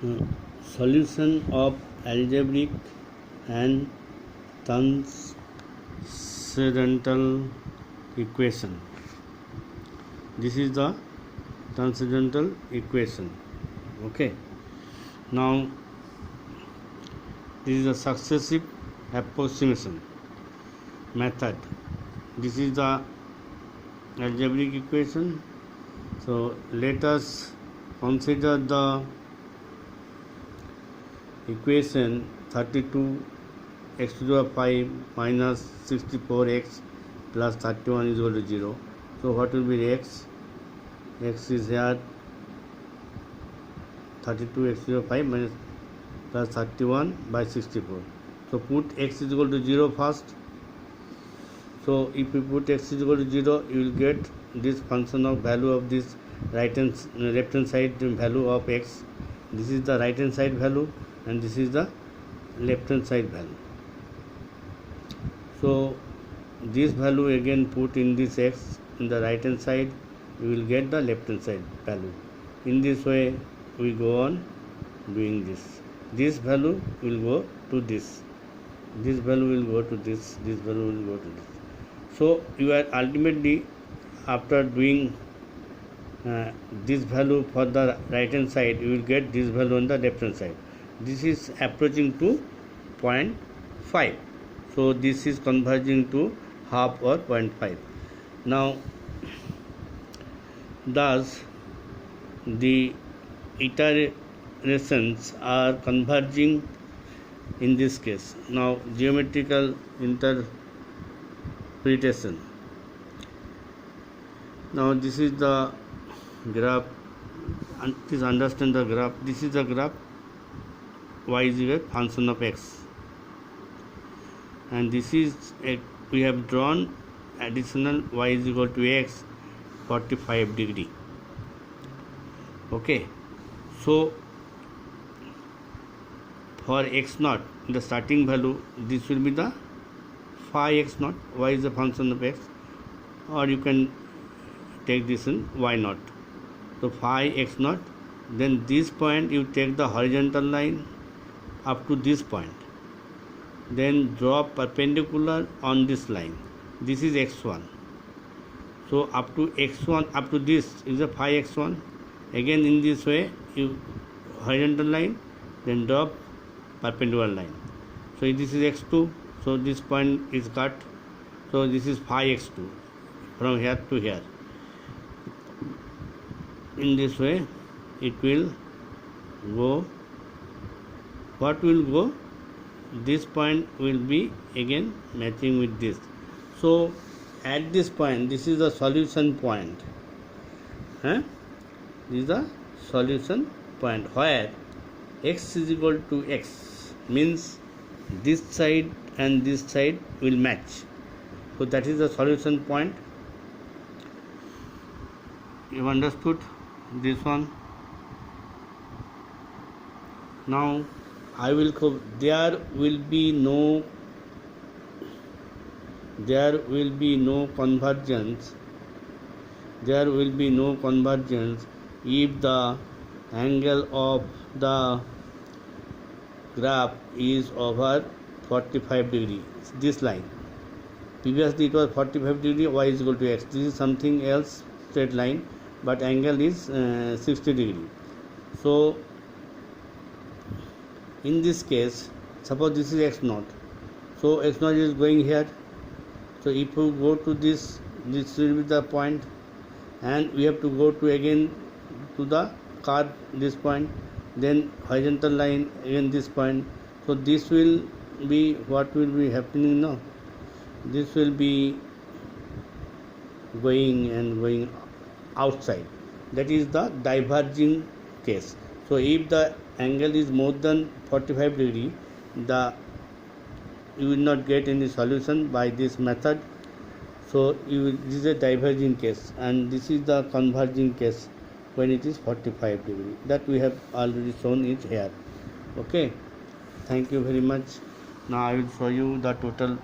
Uh, Solution of algebraic and transcendental equation. This is the transcendental equation. Okay. Now this is the successive approximation method. This is the algebraic equation. So let us consider the equation 32 x to the 5 minus 64x plus 31 is equal to 0. So what will be x? X is here 32 x to the 5 minus plus 31 by 64. So put x is equal to 0 first. So if you put x is equal to 0, you will get this function of value of this left hand side value of x. This is the right hand side value and this is the left hand side value. So this value again put in this x in the right hand side, you will get the left hand side value. In this way we go on doing this. This value will go to this. This value will go to this. This value will go to this. So you are ultimately, after doing this value for the right hand side, you will get this value on the left hand side. This is approaching to 0.5. So this is converging to half or 0.5. Now thus the iterations are converging in this case. Now geometrical interpretation. Now this is the graph, and please understand the graph. This is the graph y is a function of x, and this is we have drawn additional y is equal to x 45 degree. Okay, so for x naught, the starting value, this will be the phi x naught. Y is a function of x, or you can take this in y naught. So phi x naught, then this point you take the horizontal line up to this point, then draw perpendicular on this line. This is x1. So up to x1, up to this is a phi x1. Again in this way you horizontal line, then draw perpendicular line. So this is x2. So this point is cut. So this is phi x2 from here to here. In this way it will go. What will go? This point will be again matching with this. So at this point, this is the solution point. This is the solution point where x is equal to x, means this side and this side will match. So that is the solution point. You understood this one? Now I will there will be no convergence. There will be no convergence if the angle of the graph is over 45 degree. This line. Previously it was 45 degree, y is equal to x. This is something else, straight line, but angle is 60 degree. So in this case, suppose this is x naught. So x naught is going here. So if you go to this will be the point, and we have to go to again to the curve, this point, then horizontal line again this point. So this will be what will be happening now. This will be going outside. That is the diverging case. So if the angle is more than 45 degree, you will not get any solution by this method. So this is a diverging case, and this is the converging case when it is 45 degree. That we have already shown it here. Okay, thank you very much. Now I will show you the total